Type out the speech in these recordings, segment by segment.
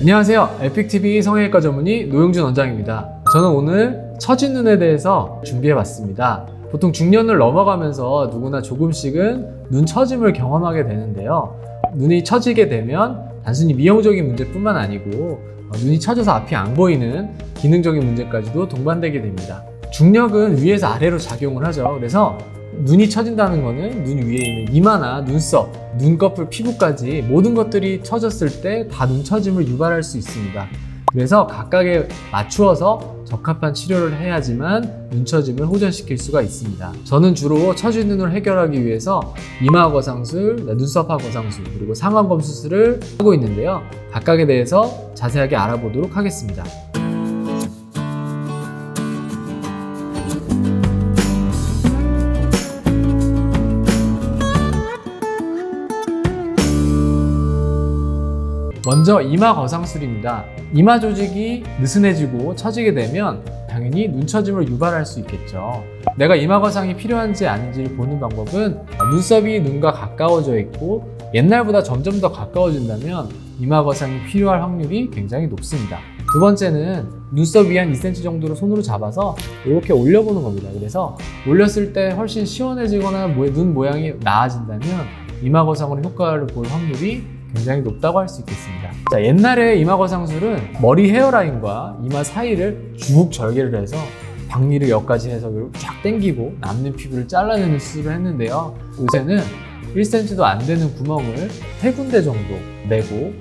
안녕하세요. 에픽TV 성형외과 전문의 노영준 원장입니다. 저는 오늘 처진 눈에 대해서 준비해봤습니다. 보통 중년을 넘어가면서 누구나 조금씩은 눈 처짐을 경험하게 되는데요. 눈이 처지게 되면 단순히 미용적인 문제뿐만 아니고 눈이 처져서 앞이 안 보이는 기능적인 문제까지도 동반되게 됩니다. 중력은 위에서 아래로 작용을 하죠. 그래서 눈이 처진다는 거는 눈 위에 있는 이마나 눈썹, 눈꺼풀, 피부까지 모든 것들이 처졌을 때 다 눈 처짐을 유발할 수 있습니다. 그래서 각각에 맞추어서 적합한 치료를 해야지만 눈 처짐을 호전시킬 수가 있습니다. 저는 주로 처진 눈을 해결하기 위해서 이마 거상술, 눈썹화 거상술, 그리고 상완검 수술을 하고 있는데요. 각각에 대해서 자세하게 알아보도록 하겠습니다. 먼저 이마 거상술입니다. 이마 조직이 느슨해지고 처지게 되면 당연히 눈 처짐을 유발할 수 있겠죠. 내가 이마 거상이 필요한지 아닌지를 보는 방법은 눈썹이 눈과 가까워져 있고 옛날보다 점점 더 가까워진다면 이마 거상이 필요할 확률이 굉장히 높습니다. 두 번째는 눈썹 위 한 2cm 정도로 손으로 잡아서 이렇게 올려보는 겁니다. 그래서 올렸을 때 훨씬 시원해지거나 눈 모양이 나아진다면 이마 거상으로 효과를 볼 확률이 굉장히 높다고 할 수 있겠습니다. 자, 옛날에 이마 거상술은 머리 헤어라인과 이마 사이를 쭉 절개를 해서 박리를 여기까지 해서 쫙 당기고 남는 피부를 잘라내는 수술을 했는데요. 요새는 1cm도 안 되는 구멍을 3군데 정도 내고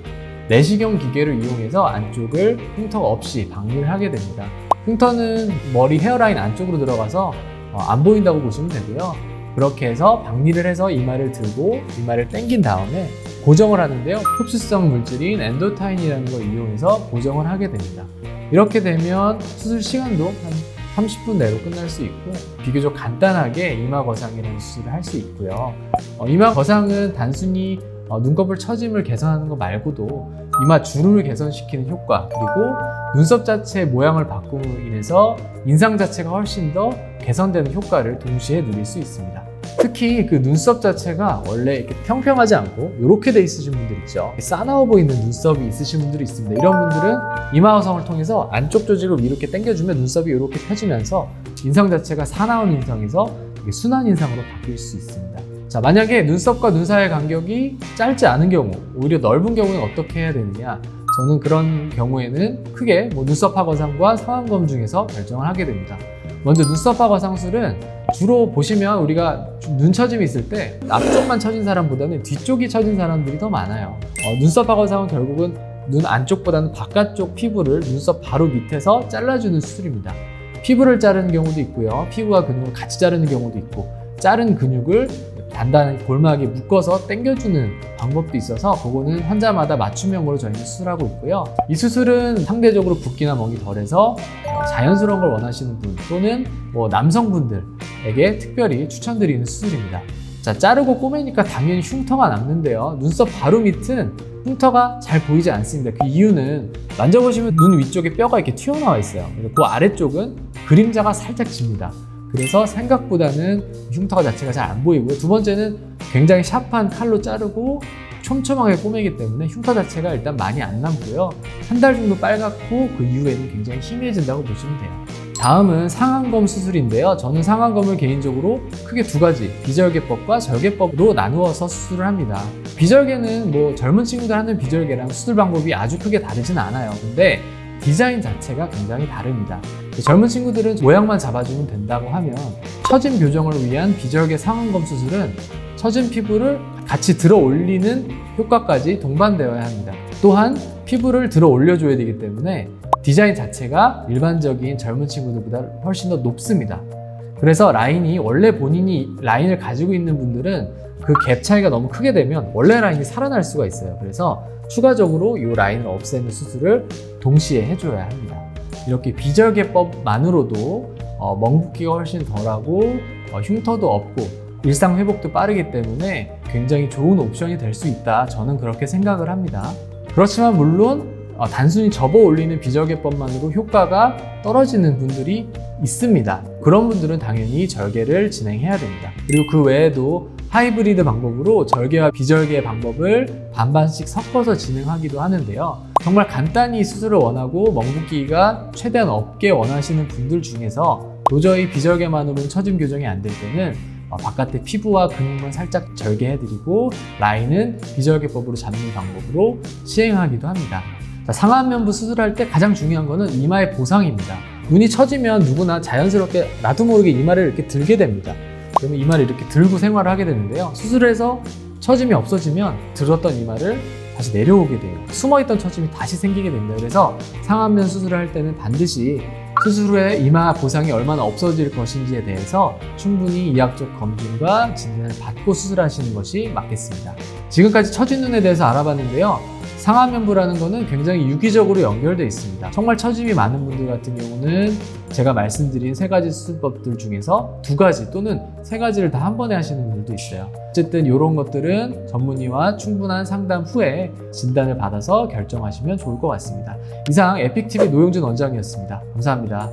내시경 기계를 이용해서 안쪽을 흉터 없이 박리를 하게 됩니다. 흉터는 머리 헤어라인 안쪽으로 들어가서 안 보인다고 보시면 되고요. 그렇게 해서 박리를 해서 이마를 들고 이마를 당긴 다음에 고정을 하는데요. 흡수성 물질인 엔도타인이라는 걸 이용해서 고정을 하게 됩니다. 이렇게 되면 수술 시간도 한 30분 내로 끝날 수 있고 비교적 간단하게 이마 거상이라는 수술을 할 수 있고요. 이마 거상은 단순히 눈꺼풀 처짐을 개선하는 것 말고도 이마 주름을 개선시키는 효과, 그리고 눈썹 자체의 모양을 바꿈으로 인해서 인상 자체가 훨씬 더 개선되는 효과를 동시에 누릴 수 있습니다. 특히 그 눈썹 자체가 원래 이렇게 평평하지 않고 이렇게 돼 있으신 분들 있죠. 싸나워 보이는 눈썹이 있으신 분들이 있습니다. 이런 분들은 이마 거상을 통해서 안쪽 조직을 이렇게 당겨주면 눈썹이 이렇게 펴지면서 인상 자체가 사나운 인상에서 순한 인상으로 바뀔 수 있습니다. 자, 만약에 눈썹과 눈 사이의 간격이 짧지 않은 경우, 오히려 넓은 경우는 어떻게 해야 되느냐? 저는 그런 경우에는 크게 눈썹화 거상과 상완검 중에서 결정을 하게 됩니다. 먼저 눈썹화 거상술은 주로 보시면 우리가 눈 처짐이 있을 때 앞쪽만 처진 사람보다는 뒤쪽이 처진 사람들이 더 많아요. 눈썹화 거상은 결국은 눈 안쪽보다는 바깥쪽 피부를 눈썹 바로 밑에서 잘라주는 수술입니다. 피부를 자르는 경우도 있고요. 피부와 근육을 같이 자르는 경우도 있고, 자른 근육을 단단한 골막에 묶어서 당겨주는 방법도 있어서 그거는 환자마다 맞춤형으로 저희는 수술하고 있고요. 이 수술은 상대적으로 붓기나 멍이 덜해서 자연스러운 걸 원하시는 분 또는 남성분들에게 특별히 추천드리는 수술입니다. 자, 자르고 꼬매니까 당연히 흉터가 남는데요. 눈썹 바로 밑은 흉터가 잘 보이지 않습니다. 그 이유는 만져보시면 눈 위쪽에 뼈가 이렇게 튀어나와 있어요. 그 아래쪽은 그림자가 살짝 집니다. 그래서 생각보다는 흉터 자체가 잘 안 보이고요. 두 번째는 굉장히 샤프한 칼로 자르고 촘촘하게 꼬매기 때문에 흉터 자체가 일단 많이 안 남고요. 한 달 정도 빨갛고 그 이후에는 굉장히 희미해진다고 보시면 돼요. 다음은 상완검 수술인데요. 저는 상완검을 개인적으로 크게 두 가지, 비절개법과 절개법으로 나누어서 수술을 합니다. 비절개는 젊은 친구들 하는 비절개랑 수술 방법이 아주 크게 다르진 않아요. 근데 디자인 자체가 굉장히 다릅니다. 젊은 친구들은 모양만 잡아주면 된다고 하면 처진 교정을 위한 비절개 상완검 수술은 처진 피부를 같이 들어 올리는 효과까지 동반되어야 합니다. 또한 피부를 들어 올려줘야 되기 때문에 디자인 자체가 일반적인 젊은 친구들보다 훨씬 더 높습니다. 그래서 라인이 원래 본인이 라인을 가지고 있는 분들은 그 갭 차이가 너무 크게 되면 원래 라인이 살아날 수가 있어요. 그래서 추가적으로 이 라인을 없애는 수술을 동시에 해줘야 합니다. 이렇게 비절개법만으로도 멍붓기가 훨씬 덜하고 흉터도 없고 일상 회복도 빠르기 때문에 굉장히 좋은 옵션이 될 수 있다. 저는 그렇게 생각을 합니다. 그렇지만 물론 단순히 접어 올리는 비절개법만으로 효과가 떨어지는 분들이 있습니다. 그런 분들은 당연히 절개를 진행해야 됩니다. 그리고 그 외에도 하이브리드 방법으로 절개와 비절개 방법을 반반씩 섞어서 진행하기도 하는데요. 정말 간단히 수술을 원하고 멍붓기가 최대한 없게 원하시는 분들 중에서 도저히 비절개만으로는 처짐 교정이 안 될 때는 바깥의 피부와 근육만 살짝 절개해드리고 라인은 비절개법으로 잡는 방법으로 시행하기도 합니다. 자, 상안면부 수술할 때 가장 중요한 거는 이마의 보상입니다. 눈이 처지면 누구나 자연스럽게 나도 모르게 이마를 이렇게 들게 됩니다. 그러면 이마를 이렇게 들고 생활을 하게 되는데요. 수술해서 처짐이 없어지면 들었던 이마를 다시 내려오게 돼요. 숨어있던 처짐이 다시 생기게 됩니다. 그래서 상안면 수술을 할 때는 반드시 수술 후에 이마 보상이 얼마나 없어질 것인지에 대해서 충분히 이학적 검진과 진단을 받고 수술하시는 것이 맞겠습니다. 지금까지 처진 눈에 대해서 알아봤는데요. 상안면부라는 것은 굉장히 유기적으로 연결되어 있습니다. 정말 처짐이 많은 분들 같은 경우는 제가 말씀드린 3가지 수술법들 중에서 2가지 또는 3가지를 다 한 번에 하시는 분들도 있어요. 어쨌든 이런 것들은 전문의와 충분한 상담 후에 진단을 받아서 결정하시면 좋을 것 같습니다. 이상 에픽TV 노영준 원장이었습니다. 감사합니다.